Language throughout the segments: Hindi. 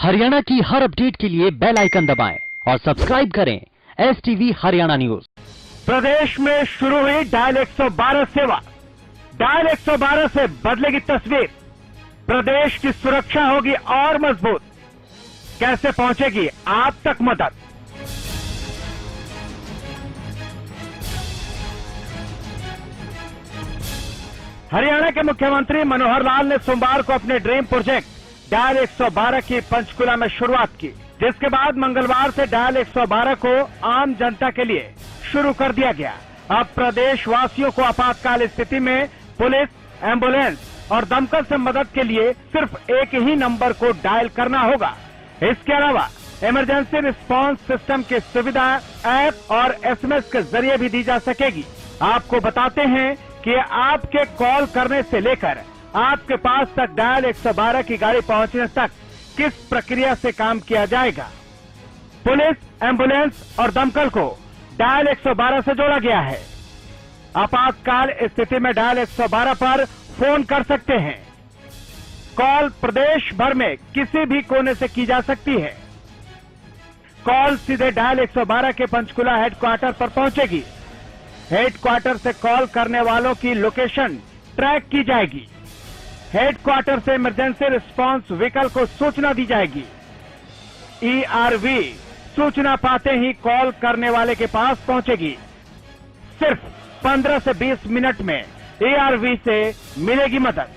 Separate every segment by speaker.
Speaker 1: हरियाणा की हर अपडेट के लिए बेल आइकन दबाएं और सब्सक्राइब करें STV हरियाणा न्यूज।
Speaker 2: प्रदेश में शुरू हुई डायल 112 सेवा। डायल 112 से बदलेगी तस्वीर। प्रदेश की सुरक्षा होगी और मजबूत। कैसे पहुंचेगी आप तक मदद? हरियाणा के मुख्यमंत्री मनोहर लाल ने सोमवार को अपने ड्रीम प्रोजेक्ट डायल 112 की पंचकुला में शुरुआत की, जिसके बाद मंगलवार से डायल 112 को आम जनता के लिए शुरू कर दिया गया। अब प्रदेश वासियों को आपातकाल स्थिति में पुलिस, एम्बुलेंस और दमकल से मदद के लिए सिर्फ एक ही नंबर को डायल करना होगा। इसके अलावा इमरजेंसी रिस्पांस सिस्टम की सुविधा ऐप और SMS के जरिए भी दी जा सकेगी। आपको बताते हैं कि आपके कॉल करने से लेकर आपके पास तक डायल 112 की गाड़ी पहुंचने तक किस प्रक्रिया से काम किया जाएगा। पुलिस, एम्बुलेंस और दमकल को डायल 112 से जोड़ा गया है। आपातकाल स्थिति में डायल 112 पर फोन कर सकते हैं। कॉल प्रदेश भर में किसी भी कोने से की जा सकती है। कॉल सीधे डायल 112 के पंचकुला हेडक्वार्टर पर पहुंचेगी। हेडक्वार्टर से कॉल करने वालों की लोकेशन ट्रैक की जाएगी। हेडक्वार्टर से इमरजेंसी रिस्पांस व्हीकल को सूचना दी जाएगी। ERV सूचना पाते ही कॉल करने वाले के पास पहुंचेगी। सिर्फ 15 से 20 मिनट में ERV से मिलेगी मदद।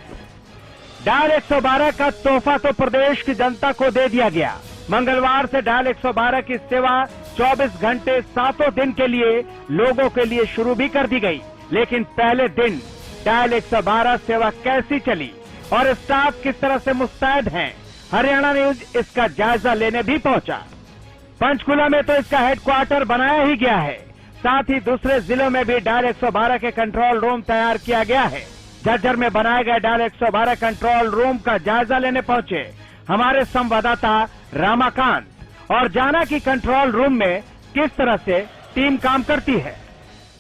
Speaker 2: डायल 112 का तोहफा तो प्रदेश की जनता को दे दिया गया। मंगलवार से डायल 112 की सेवा 24 घंटे 7 दिन के लिए लोगों के लिए शुरू भी कर दी गई। लेकिन पहले दिन डायल 112 सेवा कैसी चली और स्टाफ किस तरह से मुस्तैद हैं, हरियाणा न्यूज इसका जायजा लेने भी पहुंचा। पंचकुला में तो इसका हेडक्वार्टर बनाया ही गया है। साथ ही दूसरे जिलों में भी डायल 112 के कंट्रोल रूम तैयार किया गया है। झज्जर में बनाए गए डायल 112 कंट्रोल रूम का जायजा लेने पहुंचे हमारे संवाददाता रामाकांत और जाना की कंट्रोल रूम में किस तरह से टीम काम करती है।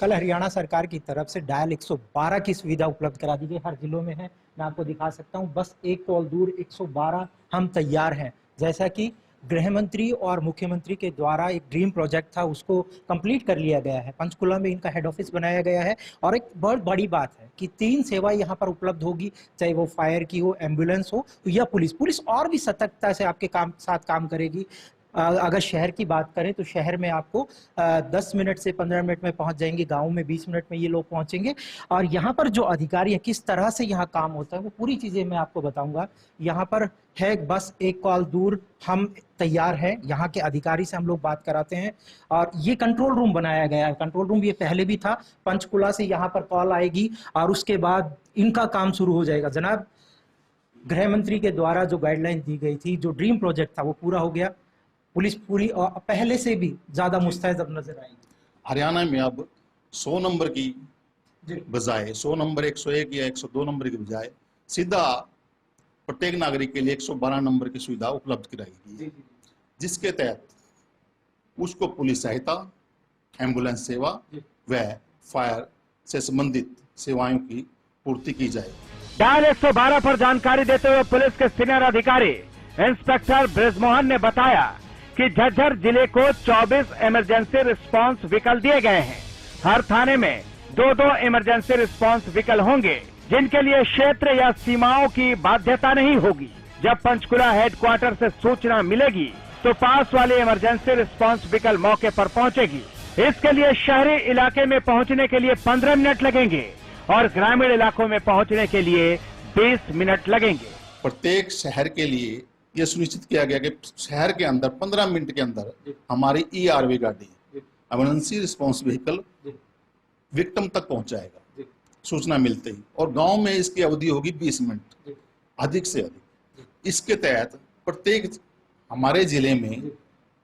Speaker 3: कल हरियाणा सरकार की तरफ से डायल 112 की सुविधा उपलब्ध करा दी गई। हर जिलों में है, मैं आपको दिखा सकता हूं। बस एक कॉल दूर 112 हम तैयार हैं। जैसा कि गृह मंत्री और मुख्यमंत्री के द्वारा एक ड्रीम प्रोजेक्ट था, उसको कंप्लीट कर लिया गया है। पंचकुला में इनका हेड ऑफिस बनाया गया है और एक बहुत बड़ी बात है कि 3 सेवाएं यहाँ पर उपलब्ध होगी, चाहे वो फायर की हो, एम्बुलेंस हो या पुलिस और भी सतर्कता से आपके साथ काम करेगी। अगर शहर की बात करें तो शहर में आपको 10 मिनट से 15 मिनट में पहुंच जाएंगे। गांव में 20 मिनट में ये लोग पहुंचेंगे। और यहाँ पर जो अधिकारी है, किस तरह से यहाँ काम होता है, वो पूरी चीजें मैं आपको बताऊंगा। यहाँ पर है बस एक कॉल दूर हम तैयार हैं। यहाँ के अधिकारी से हम लोग बात कराते हैं और ये कंट्रोल रूम बनाया गया है। कंट्रोल रूम ये पहले भी था। पंचकुला से यहाँ पर कॉल आएगी और उसके बाद इनका काम शुरू हो जाएगा। जनाब, गृह मंत्री के द्वारा जो गाइडलाइन दी गई थी, जो ड्रीम प्रोजेक्ट था, वो पूरा हो गया। पुलिस पूरी और पहले से भी ज्यादा मुस्तैद अब नजर आएगी।
Speaker 4: हरियाणा में अब 100 नंबर की बजाय 100 नंबर 101 या 102 नंबर की बजाय सीधा प्रत्येक नागरिक के लिए 112 नंबर की सुविधा उपलब्ध कराई, जिसके तहत उसको पुलिस सहायता, एम्बुलेंस सेवा व फायर से संबंधित सेवाओं की पूर्ति की जाए।
Speaker 2: डायल 112 पर जानकारी देते हुए पुलिस के सीनियर अधिकारी इंस्पेक्टर ब्रिजमोहन ने बताया कि झज्जर जिले को 24 इमरजेंसी रिस्पांस व्हीकल दिए गए हैं। हर थाने में 2-2 इमरजेंसी रिस्पांस व्हीकल होंगे, जिनके लिए क्षेत्र या सीमाओं की बाध्यता नहीं होगी। जब पंचकुला हेडक्वार्टर से सूचना मिलेगी तो पास वाले इमरजेंसी रिस्पांस व्हीकल मौके पर पहुंचेगी। इसके लिए शहरी इलाके में पहुंचने के लिए 15 मिनट लगेंगे और ग्रामीण इलाकों में पहुंचने के लिए 20 मिनट लगेंगे।
Speaker 4: प्रत्येक शहर के लिए यह सुनिश्चित किया गया कि शहर के अंदर 15 मिनट के अंदर हमारी ERV गाड़ी, इमरजेंसी रिस्पांस व्हीकल विक्टिम तक पहुंच जाएगा सूचना मिलते ही। और गांव में इसकी अवधि होगी 20 मिनट, अधिक से अधिक। इसके तहत प्रत्येक हमारे जिले में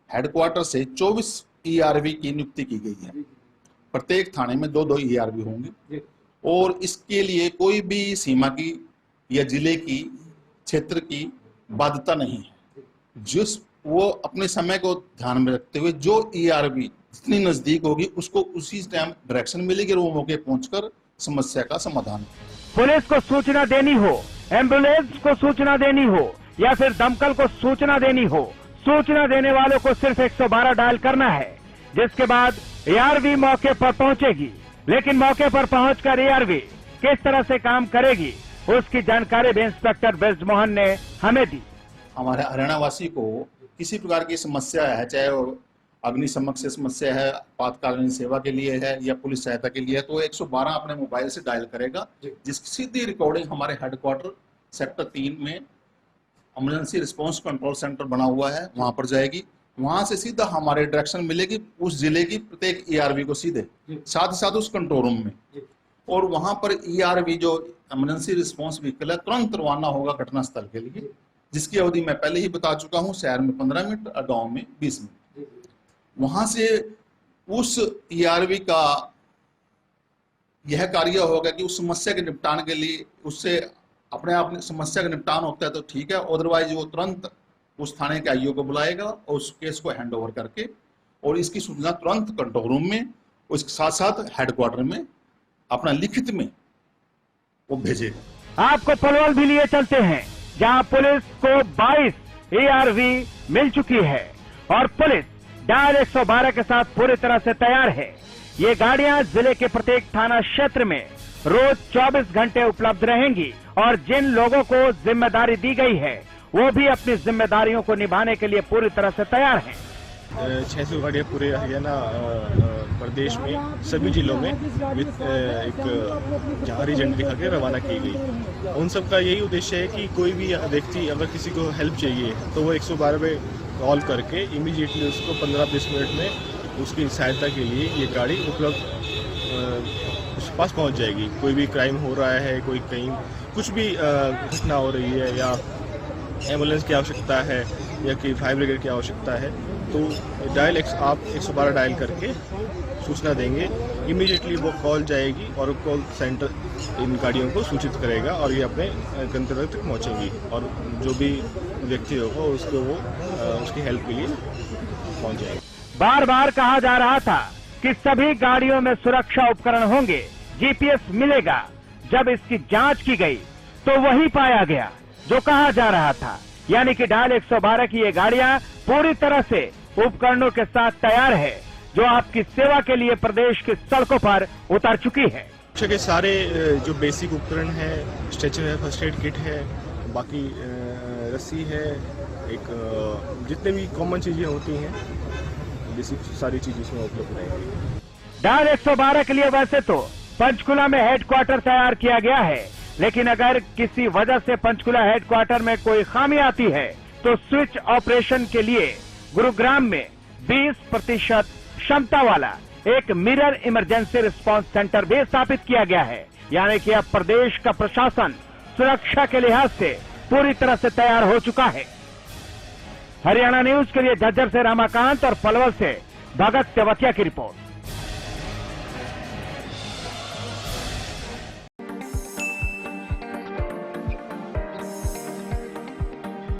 Speaker 4: हेडक्वार्टर से 24 ERV की नियुक्ति की गई है। प्रत्येक थाने में 2-2 ERV होंगे और इसके लिए कोई भी सीमा की या जिले की, क्षेत्र की बाध्यता नहीं है। जिस वो अपने समय को ध्यान में रखते हुए जो ERV जितनी नजदीक होगी उसको उसी टाइम डायरेक्शन मिलेगी और वो मौके पहुंचकर समस्या का समाधान।
Speaker 2: पुलिस को सूचना देनी हो, एम्बुलेंस को सूचना देनी हो या फिर दमकल को सूचना देनी हो, सूचना देने वालों को सिर्फ 112 डायल करना है, जिसके बाद ARV मौके पर पहुंचेगी। लेकिन मौके पर पहुंचकर ARV किस तरह से काम करेगी, उसकी जानकारी भी इंस्पेक्टर ब्रजमोहन ने हमें दी।
Speaker 4: हमारे हरियाणा वासी को किसी प्रकार की समस्या है, चाहे वो अग्निशमन से समस्या है, आपातकालीन सेवा के लिए है या पुलिस सहायता के लिए है, तो 112 अपने मोबाइल से डायल करेगा, जिसकी सीधी रिकॉर्डिंग हमारे हेडक्वार्टर सेक्टर 3 में इमरजेंसी रिस्पांस कंट्रोल सेंटर बना हुआ है, वहां पर जाएगी। वहां से सीधा हमारे डायरेक्शन मिलेगी उस जिले की प्रत्येक ARV को सीधे, साथ ही साथ उस कंट्रोल रूम में, और वहां पर ARV जो इमरजेंसी रिस्पांस व्हीकल है तुरंत रवाना होगा घटनास्थल के लिए, जिसकी अवधि मैं पहले ही बता चुका हूं, शहर में 15 मिनट और गाँव में 20 मिनट। वहां से उस ARV का यह कार्य होगा कि उस समस्या के निपटान के लिए उससे अपने आप समस्या का निपटान होता है तो ठीक है, अदरवाइज वो तुरंत उस थाने के IO को बुलाएगा और उस केस को हैंड ओवर करके और इसकी सूचना तुरंत कंट्रोल रूम में, उसके साथ साथ हेडक्वार्टर में अपना लिखित में वो भेजेगा।
Speaker 2: आपको पलवल भी लिए चलते हैं, जहां पुलिस को 22 ARV मिल चुकी है और पुलिस डायल 112 के साथ पूरी तरह से तैयार है। ये गाड़ियां जिले के प्रत्येक थाना क्षेत्र में रोज 24 घंटे उपलब्ध रहेंगी और जिन लोगों को जिम्मेदारी दी गई है वो भी अपनी जिम्मेदारियों को निभाने के लिए पूरी तरह से तैयार हैं।
Speaker 5: 600 गाड़ियाँ पूरे हरियाणा प्रदेश में सभी जिलों में एक हरी झंडी दिखा के रवाना की गई। उन सब का यही उद्देश्य है कि कोई भी व्यक्ति अगर किसी को हेल्प चाहिए तो वो 112 पे कॉल करके इमीडिएटली उसको 15-20 मिनट में उसकी सहायता के लिए ये गाड़ी उपलब्ध उसके पास पहुंच जाएगी। कोई भी क्राइम हो रहा है, कोई कहीं कुछ भी घटना हो रही है या एम्बुलेंस की आवश्यकता है या कि फायर ब्रिगेड की आवश्यकता है, तो आप 112 डायल करके सूचना देंगे, इमीडिएटली वो कॉल जाएगी और कॉल सेंटर इन गाड़ियों को सूचित करेगा और ये अपने गंतव्य तक पहुंचेंगी और जो भी व्यक्ति होगा उसको वो उसकी हेल्प के लिए पहुंच जाएगी।
Speaker 2: बार बार कहा जा रहा था कि सभी गाड़ियों में सुरक्षा उपकरण होंगे, GPS मिलेगा। जब इसकी जांच की गई तो वही पाया गया जो कहा जा रहा था, यानी कि डायल 112 की ये गाड़ियां पूरी तरह से उपकरणों के साथ तैयार है, जो आपकी सेवा के लिए प्रदेश की सड़कों पर उतर चुकी है।
Speaker 5: के सारे जो बेसिक उपकरण है, स्ट्रेचर है, फर्स्ट एड किट है, बाकी रस्सी है, एक जितने भी कॉमन चीजें होती हैं बेसिक सारी चीजें इसमें उपलब्ध रहेंगी।
Speaker 2: डायल 112 के लिए वैसे तो पंचकुला में हेडक्वार्टर तैयार किया गया है, लेकिन अगर किसी वजह से पंचकुला हेडक्वार्टर में कोई खामी आती है तो स्विच ऑपरेशन के लिए गुरुग्राम में 20% क्षमता वाला एक मिरर इमरजेंसी रिस्पांस सेंटर भी स्थापित किया गया है। यानी कि अब प्रदेश का प्रशासन सुरक्षा के लिहाज से पूरी तरह से तैयार हो चुका है। हरियाणा न्यूज के लिए झज्जर से रामाकांत और पलवल से भगत तेवतिया की रिपोर्ट।